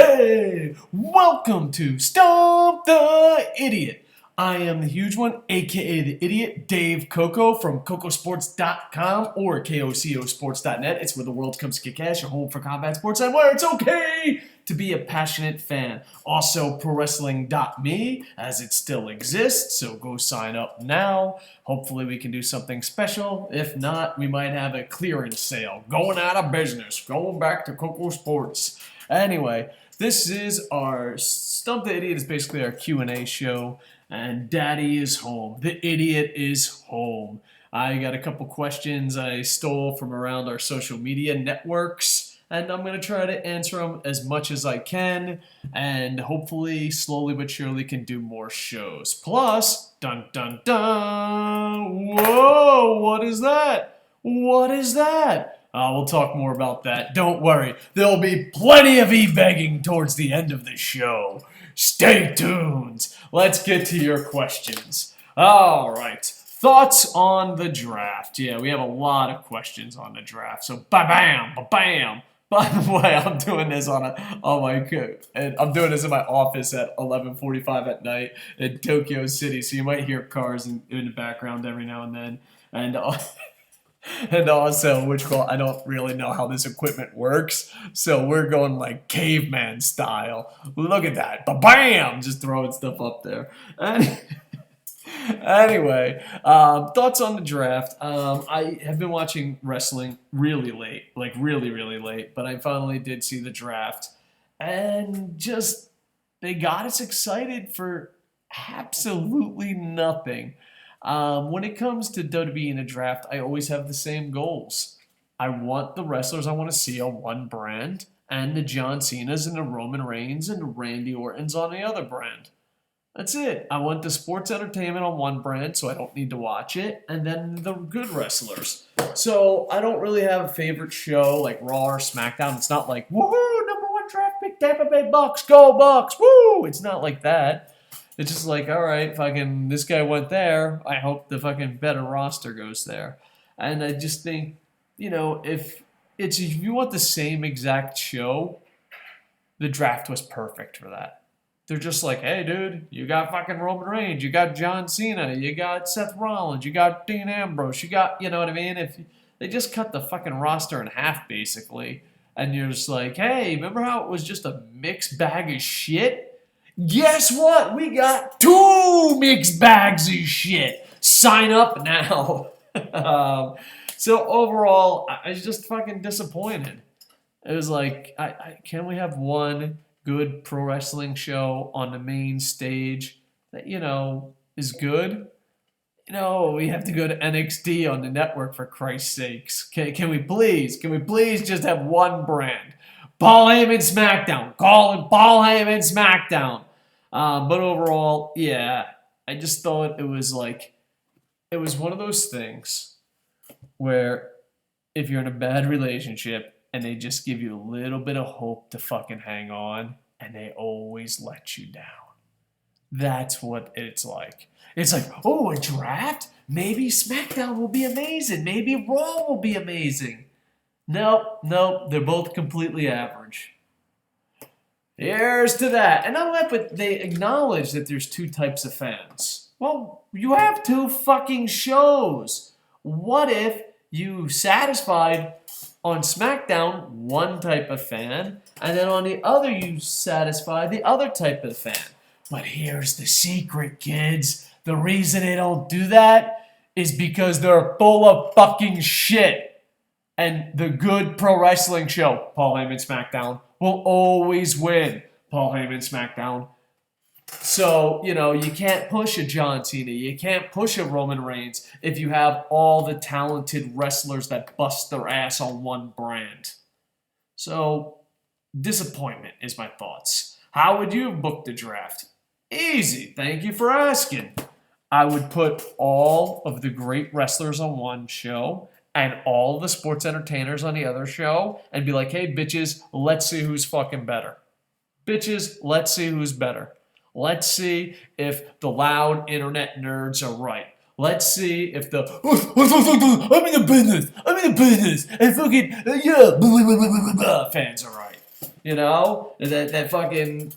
Hey, welcome to Stomp the Idiot. I am the huge one, aka the idiot, Dave Koco from KocoSports.com or KocoSports.net. It's where the world comes to kick ass, your home for combat sports, and where it's okay to be a passionate fan. Also, ProWrestling.me, as it still exists, so go sign up now. Hopefully we can do something special. If not, we might have a clearance sale. Going out of business. Going back to Koco Sports. Anyway, this is our Stump the Idiot. Is basically our Q&A show. And Daddy is home. The idiot is home. I got a couple questions I stole from around our social media networks, and I'm going to try to answer them as much as I can, and hopefully, slowly but surely, can do more shows. Plus, dun dun dun! Whoa, what is that? What is that? We'll talk more about that. Don't worry, there'll be plenty of e-begging towards the end of the show. Stay tuned. Let's get to your questions. All right. Thoughts on the draft? Yeah, we have a lot of questions on the draft. So, ba-bam, ba-bam. By the way, I'm doing this I'm doing this in my office at 11:45 at night in Tokyo City. So you might hear cars in the background every now and then. And also, I don't really know how this equipment works, so we're going like caveman style. Look at that. Ba-bam! Just throwing stuff up there. Anyway, thoughts on the draft. I have been watching wrestling really late, like really, really late, but I finally did see the draft. And just, they got us excited for absolutely nothing. When it comes to WWE in a draft, I always have the same goals. I want the wrestlers I want to see on one brand, and the John Cena's and the Roman Reigns and the Randy Ortons on the other brand. That's it. I want the sports entertainment on one brand, so I don't need to watch it, and then the good wrestlers. So I don't really have a favorite show like Raw or Smackdown. It's not like, woohoo, number one draft pick, Tampa Bay Bucks, go Bucks, woo! It's not like that. It's just like, all right, fucking this guy went there. I hope the fucking better roster goes there. And I just think, if you want the same exact show, the draft was perfect for that. They're just like, hey, dude, you got fucking Roman Reigns, you got John Cena, you got Seth Rollins, you got Dean Ambrose, you got, you know what I mean? If they just cut the fucking roster in half, basically, and you're just like, hey, remember how it was just a mixed bag of shit? Guess what? We got 2 mixed bags of shit. Sign up now. So overall, I was just fucking disappointed. It was like, can we have one good pro wrestling show on the main stage that, is good? We have to go to NXT on the network for Christ's sakes. Can we please just have one brand? Paul Heyman Smackdown. Call it Paul Heyman Smackdown. But overall, yeah, I just thought it was one of those things where if you're in a bad relationship and they just give you a little bit of hope to fucking hang on, and they always let you down. That's what it's like. It's like, oh, a draft? Maybe Smackdown will be amazing. Maybe Raw will be amazing. Nope, they're both completely average. Here's to that. And not only that, but they acknowledge that there's 2 types of fans. Well, you have 2 fucking shows. What if you satisfied on SmackDown one type of fan, and then on the other you satisfy the other type of fan? But here's the secret, kids. The reason they don't do that is because they're full of fucking shit. And the good pro wrestling show, Paul Heyman SmackDown, will always win. Paul Heyman SmackDown. So, you can't push a John Cena. You can't push a Roman Reigns if you have all the talented wrestlers that bust their ass on one brand. So, disappointment is my thoughts. How would you book the draft? Easy. Thank you for asking. I would put all of the great wrestlers on one show and all the sports entertainers on the other show and be like, hey, bitches, let's see who's fucking better. Bitches, let's see who's better. Let's see if the loud internet nerds are right. Let's see if the, I'm in the business, and fucking, fans are right. You know, that fucking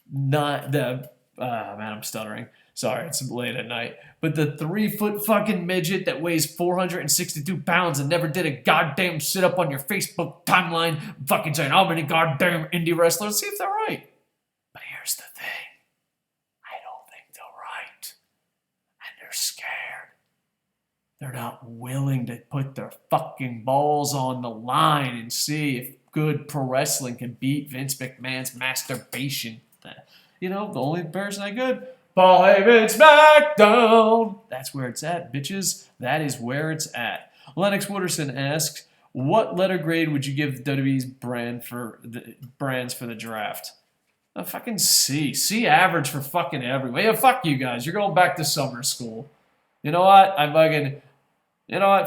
not the man, I'm stuttering. Sorry, it's late at night. But the 3-foot fucking midget that weighs 462 pounds and never did a goddamn sit up on your Facebook timeline, fucking saying how many goddamn indie wrestlers. See if they're right. But here's the thing. I don't think they're right. And they're scared. They're not willing to put their fucking balls on the line and see if good pro wrestling can beat Vince McMahon's masturbation. You know, the only person I could. Paul Heyman Smackdown. That's where it's at, bitches. That is where it's at. Lennox Wooderson asks, what letter grade would you give the WWE's brands for the draft? A fucking C. C average for fucking everyone. Yeah, fuck you guys. You're going back to summer school. You know what?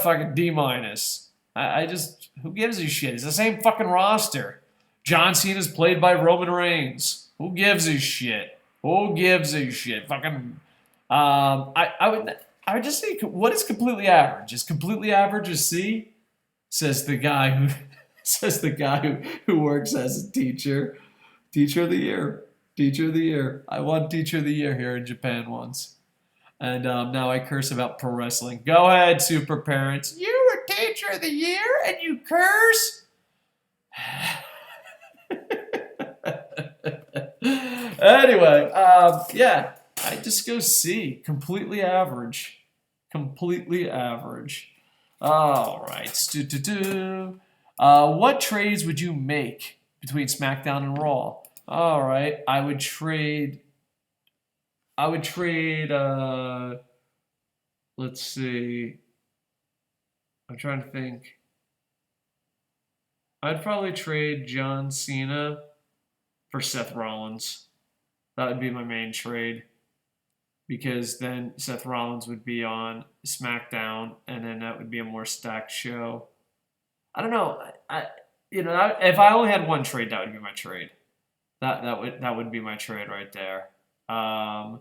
Fucking D minus. I just, who gives a shit? It's the same fucking roster. John Cena's played by Roman Reigns. Who gives a shit? Who gives a shit? Fucking, I would just say, what is completely average? Is completely average a C? Says the guy who works as a teacher. Teacher of the year. Teacher of the year. I won Teacher of the Year here in Japan once. And now I curse about pro wrestling. Go ahead, super parents. You were Teacher of the Year and you curse? Anyway, yeah. I just go C. Completely average. Completely average. All right. What trades would you make between SmackDown and Raw? All right. I would trade, let's see. I'm trying to think. I'd probably trade John Cena for Seth Rollins. That would be my main trade. Because then Seth Rollins would be on SmackDown, and then that would be a more stacked show. I don't know. If I only had one trade, that would be my trade. That would be my trade right there. I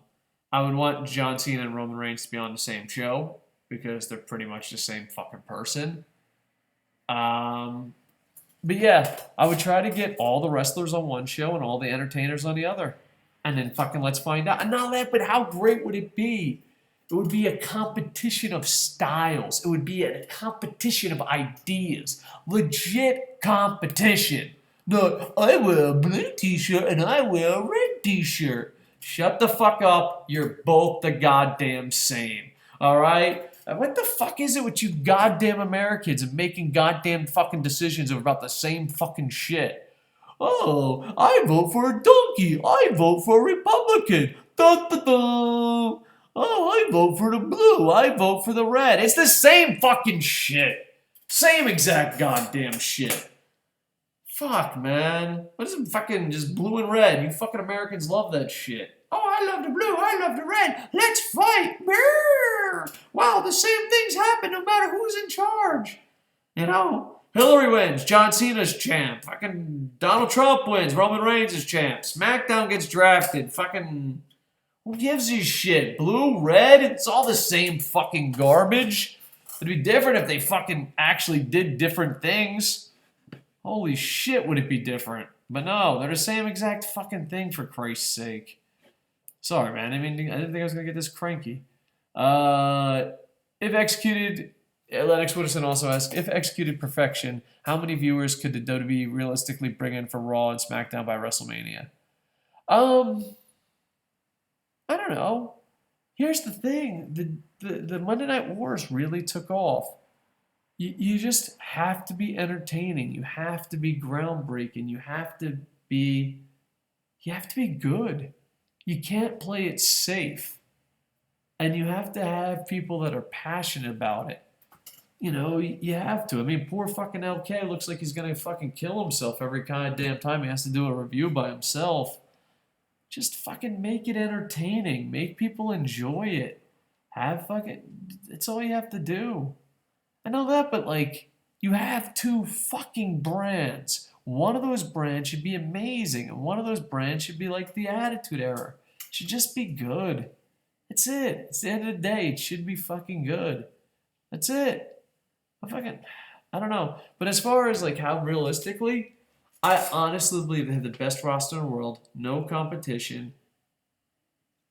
would want John Cena and Roman Reigns to be on the same show because they're pretty much the same fucking person. But yeah, I would try to get all the wrestlers on one show and all the entertainers on the other. And then fucking let's find out. And not that, but how great would it be? It would be a competition of styles. It would be a competition of ideas. Legit competition. Not, I wear a blue t-shirt and I wear a red t-shirt. Shut the fuck up. You're both the goddamn same. All right? What the fuck is it with you goddamn Americans and making goddamn fucking decisions about the same fucking shit? Oh, I vote for a donkey. I vote for a Republican. Dun, dun, dun. Oh, I vote for the blue. I vote for the red. It's the same fucking shit. Same exact goddamn shit. Fuck, man. What is it fucking just blue and red? You fucking Americans love that shit. Oh, I love the blue. I love the red. Let's fight. Brrr. Wow, the same things happen no matter who's in charge. You know? Hillary wins. John Cena's champ. Fucking Donald Trump wins. Roman Reigns is champ. SmackDown gets drafted. Fucking who gives a shit? Blue, red? It's all the same fucking garbage. It'd be different if they fucking actually did different things. Holy shit, would it be different? But no, they're the same exact fucking thing for Christ's sake. Sorry, man. I didn't think I was gonna get this cranky. If executed. Lennox Wooderson also asks, if executed perfection, how many viewers could the WWE realistically bring in for Raw and SmackDown by WrestleMania? I don't know. Here's the thing. The Monday Night Wars really took off. You just have to be entertaining. You have to be groundbreaking. You have to be good. You can't play it safe. And you have to have people that are passionate about it. You know, you have to. I mean, poor fucking LK looks like he's going to fucking kill himself every goddamn time he has to do a review by himself. Just fucking make it entertaining. Make people enjoy it. It's all you have to do. I know that, but like, you have two fucking brands. One of those brands should be amazing, and one of those brands should be like the Attitude Era. It should just be good. That's it. It's the end of the day. It should be fucking good. That's it. I don't know. But as far as like how realistically, I honestly believe they have the best roster in the world, no competition.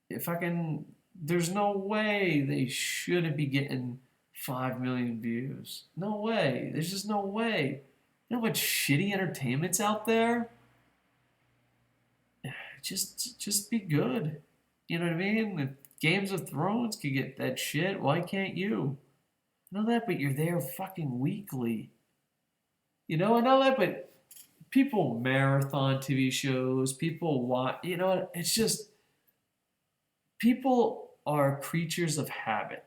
If I can, there's no way they shouldn't be getting 5 million views. No way. There's just no way. You know what shitty entertainment's out there? Just be good. You know what I mean? If Games of Thrones could get that shit, why can't you? I know that, but you're there fucking weekly. I know that, but people marathon TV shows, people watch, it's just, people are creatures of habit.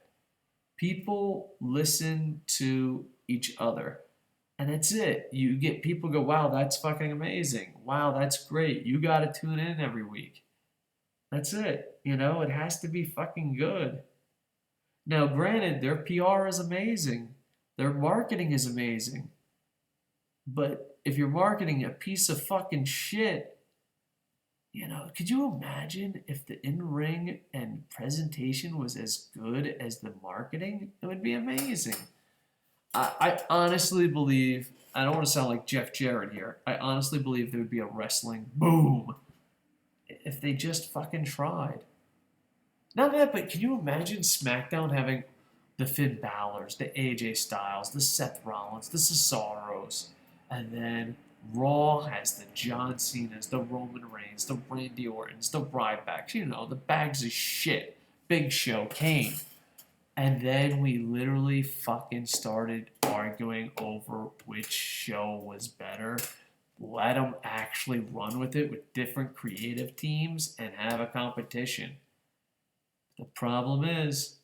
People listen to each other. And that's it. You get people go, wow, that's fucking amazing. Wow, that's great. You got to tune in every week. That's it. It has to be fucking good. Now, granted, their PR is amazing, their marketing is amazing. But if you're marketing a piece of fucking shit, could you imagine if the in ring and presentation was as good as the marketing? It would be amazing. I honestly believe, I don't want to sound like Jeff Jarrett here, I honestly believe there would be a wrestling boom if they just fucking tried. Not that, but can you imagine SmackDown having the Finn Balor's, the AJ Styles, the Seth Rollins, the Cesaros, and then Raw has the John Cena's, the Roman Reigns, the Randy Ortons, the Rybacks, the bags of shit. Big Show, Kane. And then we literally fucking started arguing over which show was better. Let them actually run with it with different creative teams and have a competition. The problem is,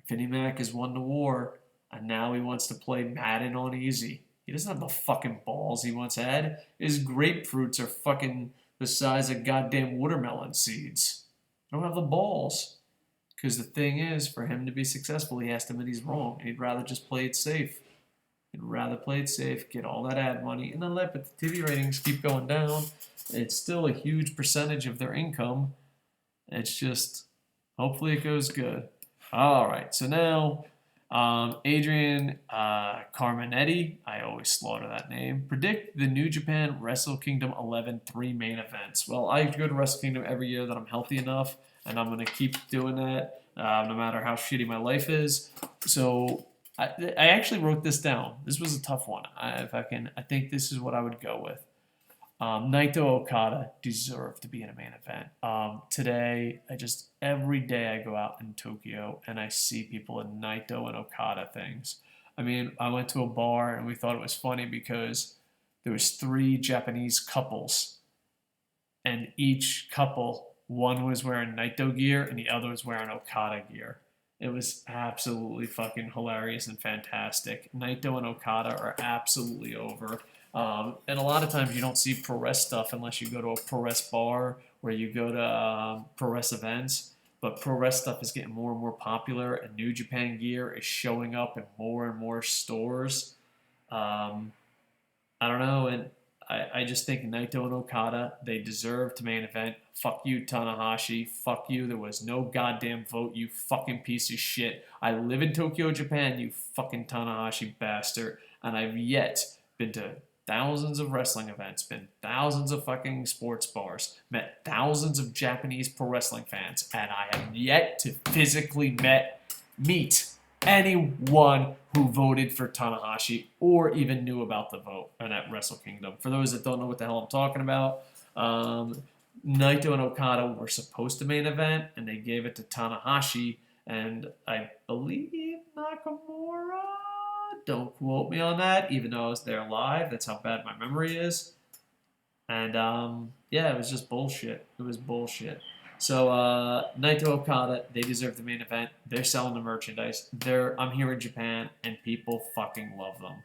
Vinnie Mac has won the war, and now he wants to play Madden on easy. He doesn't have the fucking balls he once had. His grapefruits are fucking the size of goddamn watermelon seeds. I don't have the balls. Because the thing is, for him to be successful, he has to admit he's wrong. He'd rather just play it safe. He'd rather play it safe, get all that ad money, and then let the TV ratings keep going down. It's still a huge percentage of their income. It's just, hopefully it goes good. All right, so now Adrian Carminetti, I always slaughter that name. Predict the New Japan Wrestle Kingdom 11 3 main events. Well, I go to Wrestle Kingdom every year that I'm healthy enough, and I'm going to keep doing that no matter how shitty my life is. So I actually wrote this down. This was a tough one. I think this is what I would go with. Naito Okada deserved to be in a main event. Today, every day I go out in Tokyo and I see people in Naito and Okada things. I mean, I went to a bar and we thought it was funny because there was 3 Japanese couples, and each couple, one was wearing Naito gear and the other was wearing Okada gear. It was absolutely fucking hilarious and fantastic. Naito and Okada are absolutely over. And a lot of times you don't see pro wrestling stuff unless you go to a pro wrestling bar or you go to pro wrestling events. But pro wrestling stuff is getting more and more popular, and New Japan gear is showing up in more and more stores. I don't know, and I just think Naito and Okada, they deserve to main event. Fuck you, Tanahashi. Fuck you. There was no goddamn vote, you fucking piece of shit. I live in Tokyo, Japan, you fucking Tanahashi bastard. And I've yet been to thousands of wrestling events, been thousands of fucking sports bars, met thousands of Japanese pro wrestling fans, and I have yet to physically meet anyone who voted for Tanahashi or even knew about the vote at Wrestle Kingdom. For those that don't know what the hell I'm talking about, Naito and Okada were supposed to main event, and they gave it to Tanahashi, and I believe Nakamura. Don't quote me on that, even though I was there live. That's how bad my memory is. And yeah, it was just bullshit. It was bullshit. So Naito Okada, they deserve the main event. They're selling the merchandise. I'm here in Japan, and people fucking love them.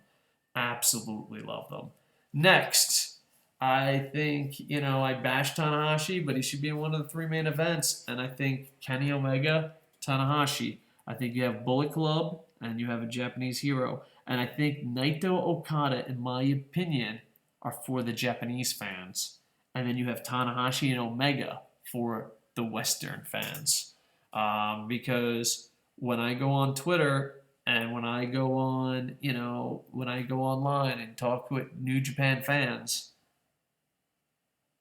Absolutely love them. Next, I think, I bashed Tanahashi, but he should be in one of the 3 main events. And I think Kenny Omega, Tanahashi. I think you have Bullet Club, and you have a Japanese hero. And I think Naito Okada, in my opinion, are for the Japanese fans. And then you have Tanahashi and Omega for the Western fans. Because when I go on Twitter and when I go on, when I go online and talk with New Japan fans,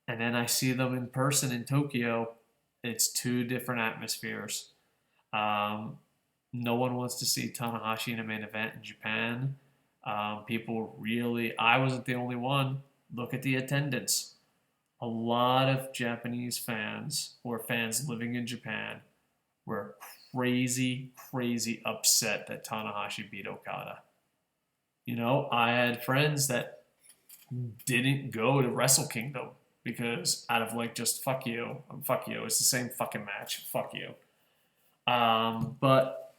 and then I see them in person in Tokyo. It's two different atmospheres. Um, no one wants to see Tanahashi in a main event in Japan. People really, I wasn't the only one. Look at the attendance. A lot of Japanese fans or fans living in Japan were crazy, crazy upset that Tanahashi beat Okada. You know, I had friends that didn't go to Wrestle Kingdom because out of like just fuck you, it's the same fucking match, fuck you. But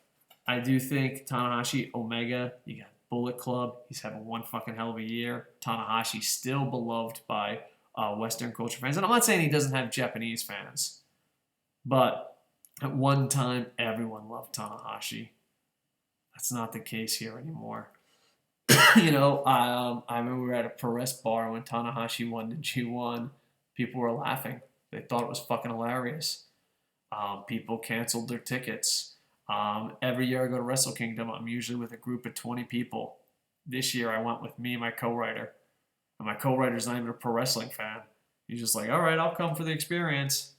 I do think Tanahashi, Omega, you got Bullet Club, he's having one fucking hell of a year. Tanahashi still beloved by Western culture fans, and I'm not saying he doesn't have Japanese fans, but at one time everyone loved Tanahashi. That's not the case here anymore. You know, I remember we were at a Perez bar when Tanahashi won the G1. People were laughing. They thought it was fucking hilarious. People canceled their tickets. Every year I go to Wrestle Kingdom, I'm usually with a group of 20 people. This year I went with me and my co-writer. And my co-writer's not even a pro wrestling fan. He's just like, all right, I'll come for the experience.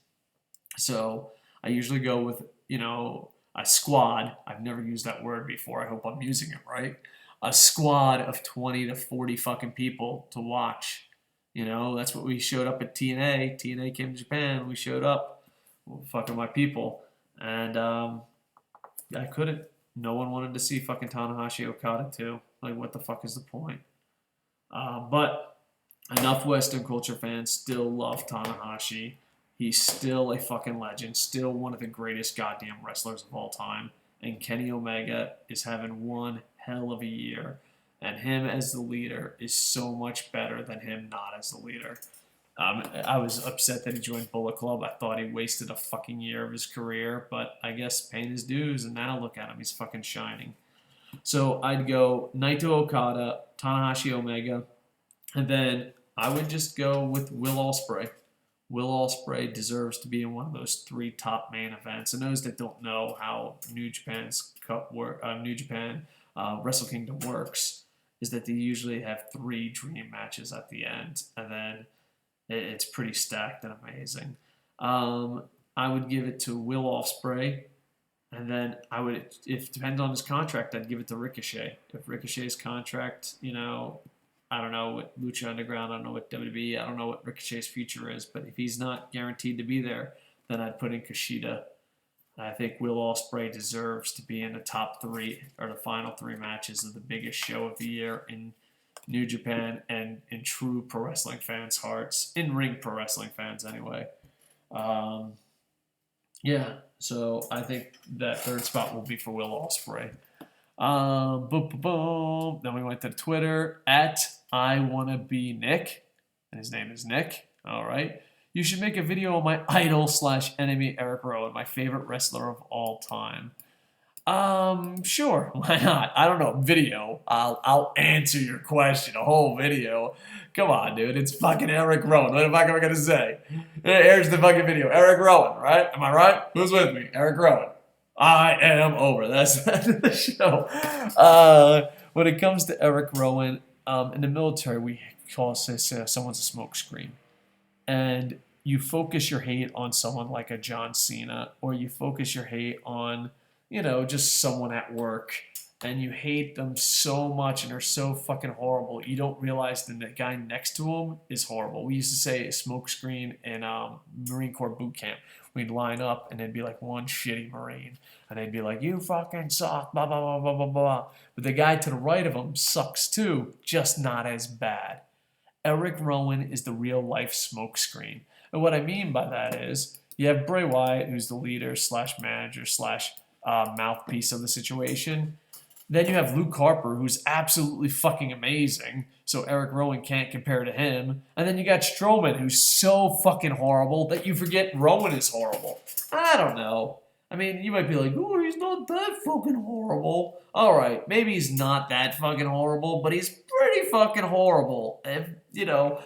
So I usually go with, you know, a squad. I've never used that word before. I hope I'm using it right. A squad of 20 to 40 fucking people to watch. You know, that's what we showed up at TNA. TNA came to Japan. We showed up. Well, fucking my people. And I couldn't. No one wanted to see fucking Tanahashi Okada too. Like, what the fuck is the point? But enough Western culture fans still love Tanahashi. He's still a fucking legend. Still one of the greatest goddamn wrestlers of all time. And Kenny Omega is having one hell of a year. And him as the leader is so much better than him not as the leader. I was upset that he joined Bullet Club. I thought he wasted a fucking year of his career, but I guess paying his dues, and now look at him. He's fucking shining. So I'd go Naito Okada, Tanahashi Omega, and then I would just go with Will Ospreay. Will Ospreay deserves to be in one of those three top main events. And those that don't know how New Japan Wrestle Kingdom works is that they usually have three dream matches at the end, and then it's pretty stacked and amazing. I would give it to Will Ospreay, and then I would, if it depends on his contract, I'd give it to Ricochet. If Ricochet's contract, you know, I don't know what Lucha Underground, I don't know what WWE, I don't know what Ricochet's future is, but if he's not guaranteed to be there, then I'd put in Kushida. I think Will Ospreay deserves to be in the top three or the final three matches of the biggest show of the year in New Japan and in true pro wrestling fans' hearts, in ring pro wrestling fans anyway. Yeah, so I think that third spot will be for Will Ospreay. Boom, boom, boom. Then we went to Twitter at IWannaBeNick. His name is Nick. All right. You should make a video on my idol/enemy Erick Rowan, my favorite wrestler of all time. Sure, why not? I don't know, video. I'll answer your question, a whole video. Come on, dude, it's fucking Erick Rowan. What the fuck am I gonna say? Here's the fucking video. Erick Rowan, right? Am I right? Who's with me? Erick Rowan. I am over. That's the show. When it comes to Erick Rowan, in the military, we call someone's a smokescreen. And you focus your hate on someone like a John Cena, or you focus your hate on, you know, just someone at work, and you hate them so much and they're so fucking horrible, you don't realize that the guy next to him is horrible. We used to say a smokescreen in Marine Corps boot camp. We'd line up and there'd be like one shitty Marine, and they'd be like, you fucking suck, blah, blah, blah, blah, blah, blah. But the guy to the right of him sucks too, just not as bad. Erick Rowan is the real-life smokescreen. And what I mean by that is you have Bray Wyatt, who's the leader / manager / mouthpiece of the situation. Then you have Luke Harper, who's absolutely fucking amazing, so Erick Rowan can't compare to him. And then you got Strowman, who's so fucking horrible that you forget Rowan is horrible. I don't know. I mean, you might be like, oh, he's not that fucking horrible. All right, maybe he's not that fucking horrible, but he's pretty fucking horrible. And, you know,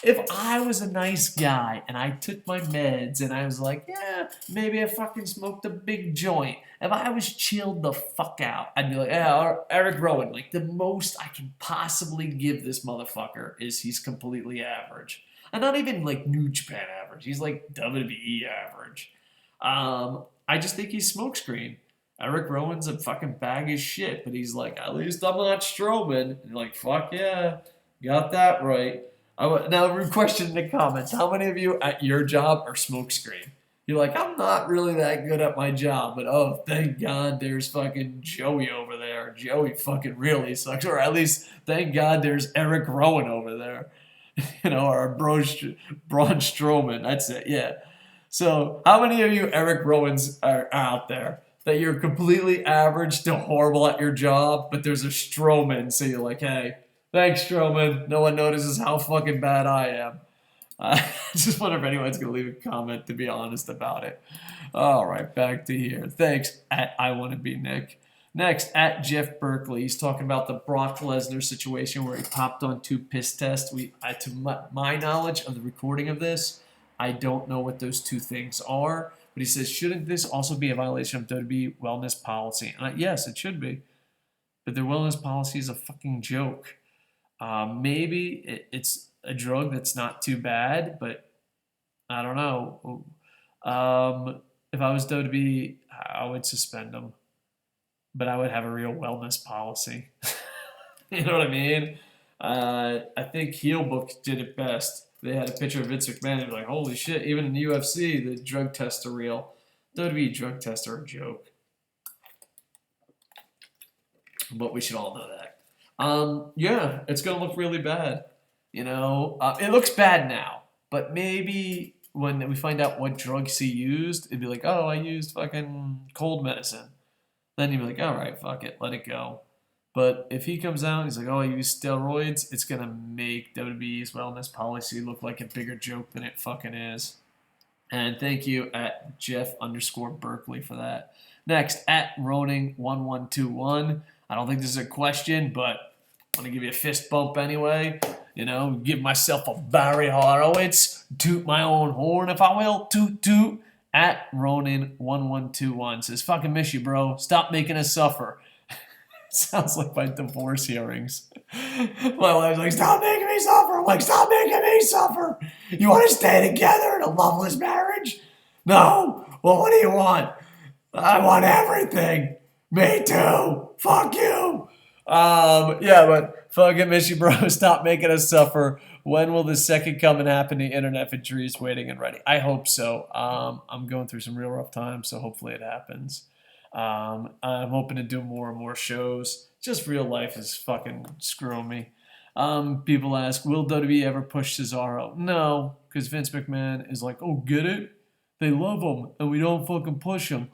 if I was a nice guy and I took my meds and I was like, yeah, maybe I fucking smoked a big joint. If I was chilled the fuck out, I'd be like, yeah, Erick Rowan, like the most I can possibly give this motherfucker is he's completely average. And not even like New Japan average. He's like WWE average. I just think he's smokescreen. Erick Rowan's a fucking bag of shit, but he's like, at least I'm not Strowman. And you're like, fuck yeah, got that right. Now, question in the comments: how many of you at your job are smokescreen? You're like, I'm not really that good at my job, but oh, thank God there's fucking Joey over there. Joey fucking really sucks, or at least thank God there's Erick Rowan over there, or Braun Strowman. That's it, yeah. So, how many of you Erick Rowans are out there that you're completely average to horrible at your job, but there's a Strowman, so you're like, hey, thanks, Strowman. No one notices how fucking bad I am. I just wonder if anyone's going to leave a comment to be honest about it. All right, back to here. Thanks, at I Want to Be Nick. Next, at Jeff Berkeley. He's talking about the Brock Lesnar situation where he popped on 2 piss tests. To my knowledge of the recording of this, I don't know what those 2 things are. But he says, shouldn't this also be a violation of WWE wellness policy? And yes, it should be. But their wellness policy is a fucking joke. Maybe it's a drug that's not too bad, but I don't know. If I was WWE, I would suspend them. But I would have a real wellness policy. You know what I mean? I think Heel Book did it best. They had a picture of Vince McMahon and like, holy shit, even in the UFC, the drug tests are real. WWE drug tests are a joke. But we should all know that. Yeah, it's going to look really bad. It looks bad now. But maybe when we find out what drugs he used, it'd be like, oh, I used fucking cold medicine. Then you'd be like, all right, fuck it, let it go. But if he comes out and he's like, oh, I use steroids, it's going to make WWE's wellness policy look like a bigger joke than it fucking is. And thank you at Jeff_Berkeley for that. Next, at Roning1121. I don't think this is a question, but I'm going to give you a fist bump anyway. Give myself a Barry Horowitz. Toot my own horn, if I will. Toot, toot. At Ronin1121 says, fucking miss you, bro. Stop making us suffer. Sounds like my divorce hearings. My wife's like, stop making me suffer. I'm like, stop making me suffer. You want to stay together in a loveless marriage? No. Well, what do you want? I want everything. Me too. Fuck you. Yeah, but fucking miss you, bro. Stop making us suffer. When will the second coming happen? The Internet Infantry is waiting and ready. I hope so. I'm going through some real rough times, so hopefully it happens. I'm hoping to do more and more shows. Just real life is fucking screwing me. People ask, will WWE ever push Cesaro? No, because Vince McMahon is like, oh, get it? They love him, and we don't fucking push him.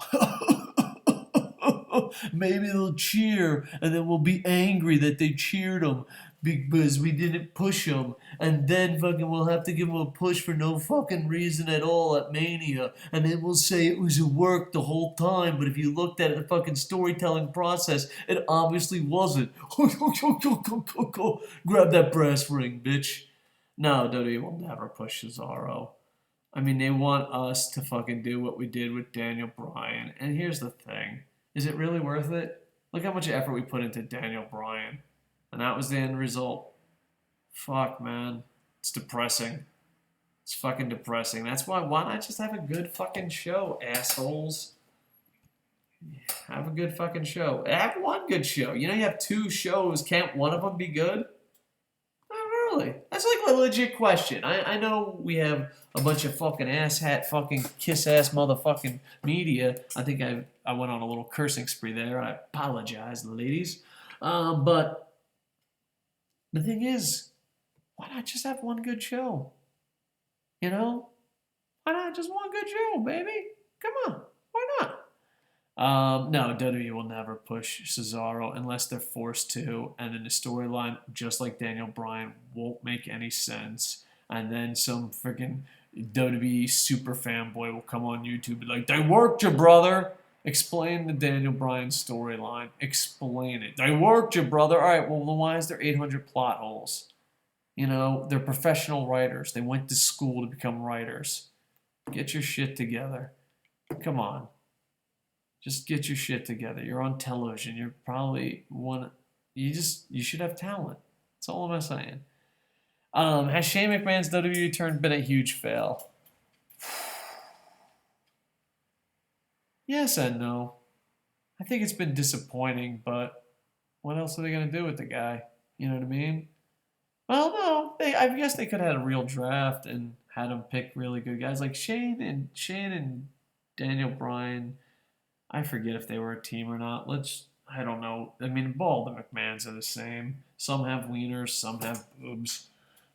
Maybe they'll cheer, and then we'll be angry that they cheered him because we didn't push him, and then fucking we'll have to give him a push for no fucking reason at all at Mania, and then we'll say it was a work the whole time, but if you looked at the fucking storytelling process, it obviously wasn't. Grab that brass ring, bitch. No, WWE will never push Cesaro. I mean, they want us to fucking do what we did with Daniel Bryan, and here's the thing. Is it really worth it? Look how much effort we put into Daniel Bryan. And that was the end result. Fuck, man. It's depressing. It's fucking depressing. That's why not just have a good fucking show, assholes? Have a good fucking show. Have one good show. You have 2 shows. Can't one of them be good? Not really. That's like a legit question. I know we have a bunch of fucking asshat, fucking kiss-ass motherfucking media. I think I went on a little cursing spree there. I apologize, ladies. But the thing is, why not just have one good show? Why not just one good show, baby? Come on. Why not? No, WWE will never push Cesaro unless they're forced to. And then the storyline, just like Daniel Bryan, won't make any sense. And then some freaking WWE super fanboy will come on YouTube and be like, they worked you, brother. Explain the Daniel Bryan storyline. Explain it. They worked you, brother. All right, well, then why is there 800 plot holes? They're professional writers. They went to school to become writers. Get your shit together. Come on. Just get your shit together. You're on television. You're probably you should have talent. That's all I'm saying. Has Shane McMahon's WWE turn been a huge fail? Yes and no. I think it's been disappointing, but what else are they going to do with the guy? You know what I mean? Well, no, I guess they could have had a real draft and had him pick really good guys like Shane and Daniel Bryan. I forget if they were a team or not. I don't know. I mean, all the McMahons are the same. Some have wieners, some have boobs.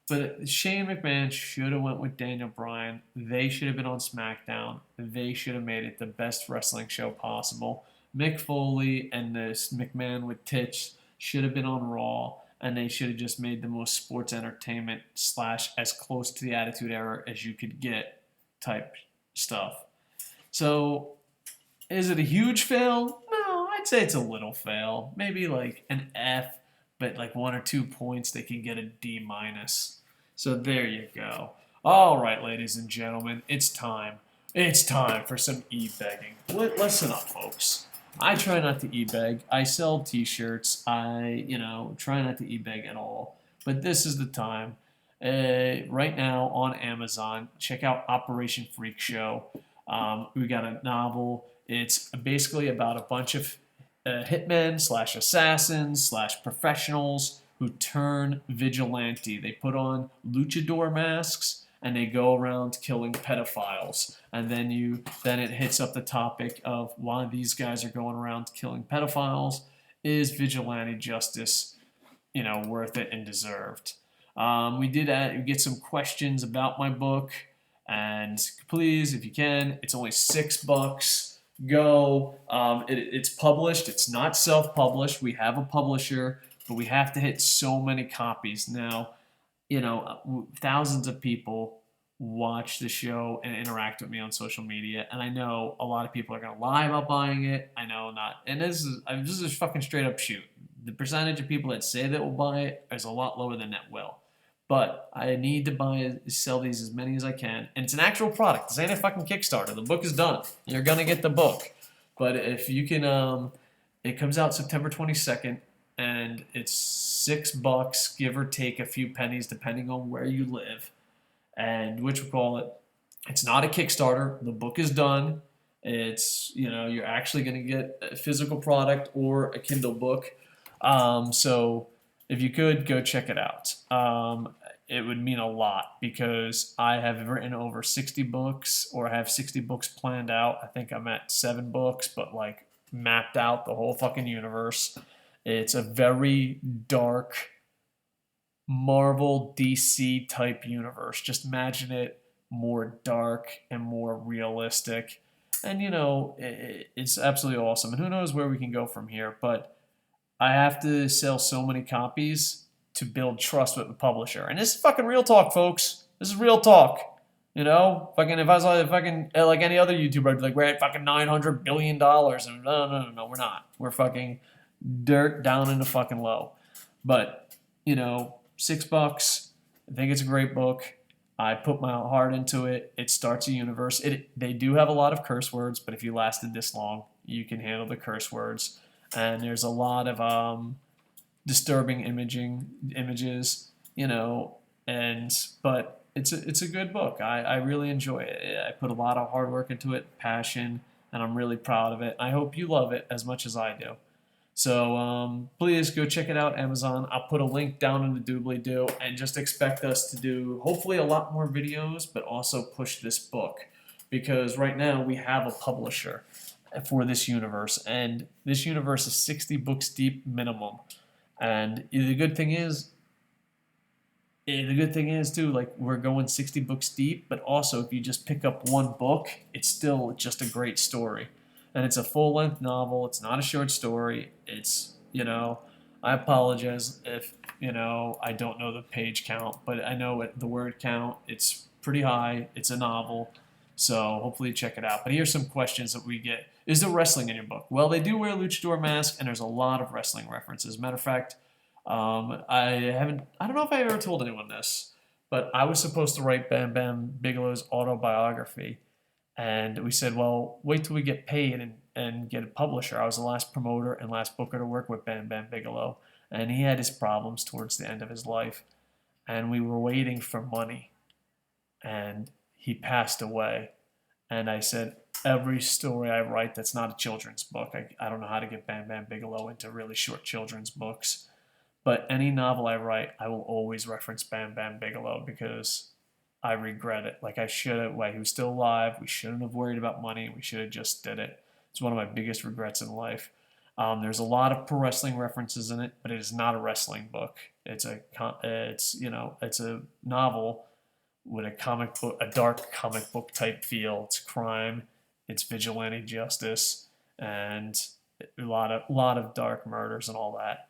But Shane McMahon should have went with Daniel Bryan. They should have been on SmackDown. They should have made it the best wrestling show possible. Mick Foley and this McMahon with tits should have been on Raw, and they should have just made the most sports entertainment / as close to the Attitude Era as you could get type stuff. So, is it a huge fail? No, I'd say it's a little fail. Maybe like an F, but like 1 or 2 points, they can get a D minus. So there you go. All right, ladies and gentlemen, it's time. It's time for some e-begging. Listen up, folks. I try not to e-beg. I sell t-shirts. I, try not to e-beg at all. But this is the time. Right now on Amazon, check out Operation Freakshow. We got a novel. It's basically about a bunch of hitmen / assassins / professionals who turn vigilante. They put on luchador masks and they go around killing pedophiles. And then it hits up the topic of why these guys are going around killing pedophiles. Is vigilante justice, worth it and deserved? We did get some questions about my book, and please, if you can, it's only $6. Go. It's published. It's not self-published. We have a publisher, but we have to hit so many copies now. Thousands of people watch the show and interact with me on social media, and I know a lot of people are gonna lie about buying it. I know not, and this is a fucking straight up shoot. The percentage of people that say that will buy it is a lot lower than that will. But I need to sell these as many as I can. And it's an actual product. This ain't a fucking Kickstarter. The book is done. You're going to get the book. But if you can, it comes out September 22nd, and it's $6, give or take a few pennies, depending on where you live. And it's not a Kickstarter. The book is done. It's, you're actually going to get a physical product or a Kindle book. So if you could, go check it out. It would mean a lot because I have written over 60 books, or I have 60 books planned out. I think I'm at 7 books, but mapped out the whole fucking universe. It's a very dark Marvel DC type universe. Just imagine it more dark and more realistic. And it's absolutely awesome. And who knows where we can go from here, but I have to sell so many copies to build trust with the publisher. And this is fucking real talk, folks. This is real talk. Fucking if I saw fucking like any other YouTuber, I'd be like, we're at fucking $900 billion. And no, we're not. We're fucking dirt down into fucking low. But, $6. I think it's a great book. I put my heart into it. It starts a universe. They do have a lot of curse words, but if you lasted this long, you can handle the curse words. And there's a lot of disturbing images, but it's a good book. I really enjoy it. I put a lot of hard work into it, passion, and I'm really proud of it. I hope you love it as much as I do. So please go check it out, Amazon. I'll put a link down in the doobly-doo, and just expect us to do hopefully a lot more videos, but also push this book, because right now we have a publisher for this universe, and this universe is 60 books deep minimum. And the good thing is too, we're going 60 books deep, but also if you just pick up one book, it's still just a great story. And it's a full-length novel. It's not a short story. It's, I apologize if, I don't know the page count, but I know the word count. It's pretty high. It's a novel. So hopefully check it out. But here's some questions that we get. Is there wrestling in your book? Well, they do wear a luchador mask, and there's a lot of wrestling references. Matter of fact, I don't know if I ever told anyone this, but I was supposed to write Bam Bam Bigelow's autobiography. And we said, well, wait till we get paid and get a publisher. I was the last promoter and last booker to work with Bam Bam Bigelow. And he had his problems towards the end of his life. and we were waiting for money, and he passed away. And I said, every story I write that's not a children's book, I don't know how to get Bam Bam Bigelow into really short children's books, but any novel I write, I will always reference Bam Bam Bigelow because I regret it. Like, I should have, he was still alive. We shouldn't have worried about money. We should have just did it. It's one of my biggest regrets in life. There's a lot of pro wrestling references in it, but it is not a wrestling book. It's a novel with a dark comic book type feel. It's crime, it's vigilante justice, and a lot of dark murders and all that.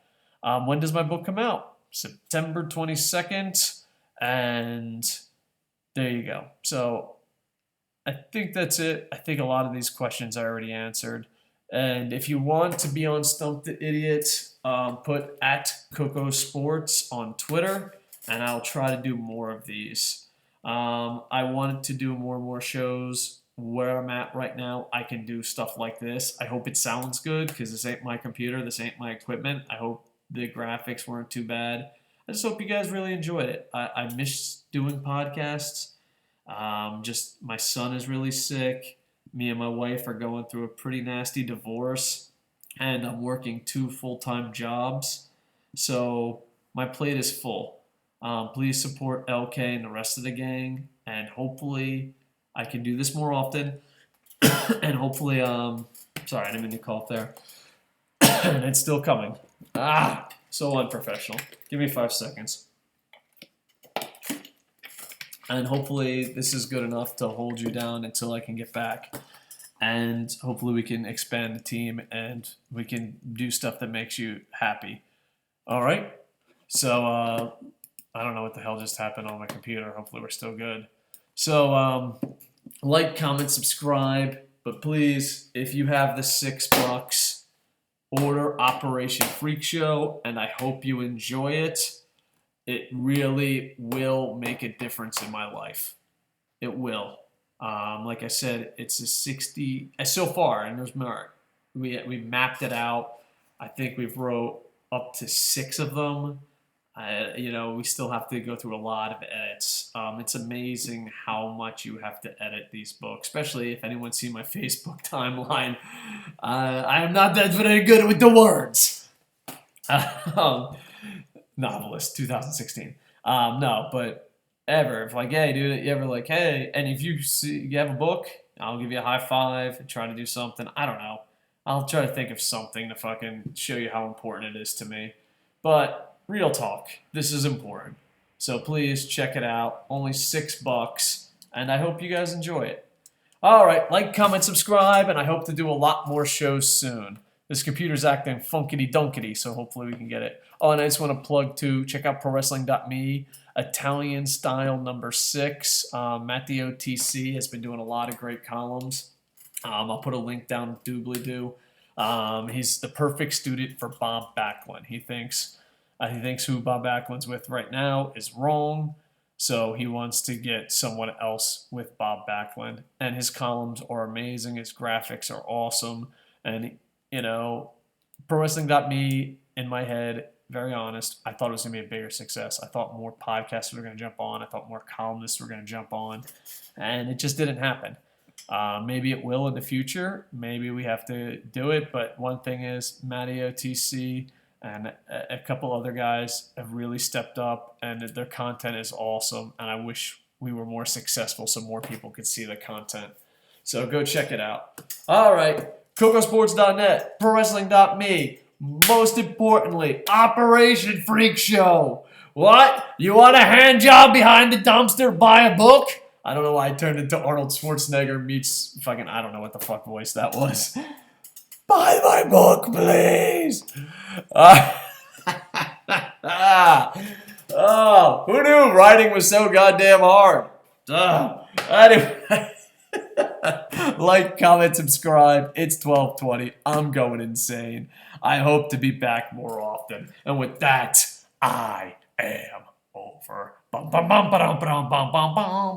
When does my book come out? September 22nd, and there you go. So I think that's it. I think a lot of these questions I already answered. And if you want to be on Stump the Idiot, put at KocoSports on Twitter, and I'll try to do more of these. I wanted to do more and more shows. Where I'm at right now, I can do stuff like this. I hope it sounds good because this ain't my computer. This ain't my equipment. I hope the graphics weren't too bad. I just hope you guys really enjoyed it. I miss doing podcasts. Just my son is really sick. Me and my wife are going through a pretty nasty divorce, and I'm working 2 full-time jobs. So my plate is full. Please support LK and the rest of the gang, and hopefully I can do this more often. And hopefully, sorry, I didn't mean to cough there. And it's still coming. So unprofessional. Give me 5 seconds. And hopefully this is good enough to hold you down until I can get back. And hopefully we can expand the team and we can do stuff that makes you happy. All right? So I don't know what the hell just happened on my computer. Hopefully we're still good. So like, comment, subscribe. But please, if you have the $6, order Operation Freakshow, and I hope you enjoy it. It really will make a difference in my life. It will. Like I said, it's a 60 so far, and there's more. We mapped it out. I think we've wrote up to 6 of them. We still have to go through a lot of edits. It's amazing how much you have to edit these books, especially if anyone's seen my Facebook timeline. I am not that very good with the words. Novelist, 2016. No, but ever, if like, hey, dude, you ever like, hey, and if you have a book, I'll give you a high five and try to do something. I don't know. I'll try to think of something to fucking show you how important it is to me. But real talk, this is important. So please check it out. Only $6, and I hope you guys enjoy it. All right, like, comment, subscribe, and I hope to do a lot more shows soon. This computer's acting funkity-dunkity, so hopefully we can get it. Oh, and I just want to plug, too, check out ProWrestling.me, Italian Style number 6. Matt the OTC has been doing a lot of great columns. I'll put a link down doobly-doo. He's the perfect student for Bob Backlund. He thinks who Bob Backlund's with right now is wrong, so he wants to get someone else with Bob Backlund. And his columns are amazing. His graphics are awesome. And ProWrestling.me, in my head, very honest, I thought it was going to be a bigger success. I thought more podcasts were going to jump on. I thought more columnists were going to jump on. And it just didn't happen. Maybe it will in the future. Maybe we have to do it. But one thing is, Matty OTC and a couple other guys have really stepped up, and their content is awesome. And I wish we were more successful so more people could see the content. So go check it out. All right. KocoSports.net, ProWrestling.me, most importantly, Operation Freakshow. What? You want a hand job behind the dumpster? Buy a book? I don't know why I turned into Arnold Schwarzenegger meets fucking, I don't know what the fuck voice that was. Buy my book, please. Oh, who knew writing was so goddamn hard? Anyway. Like, comment, subscribe. It's 12:20. I'm going insane. I hope to be back more often. And with that, I am over. Bum, bum, bum, ba-dum, ba-dum, bum, bum, bum.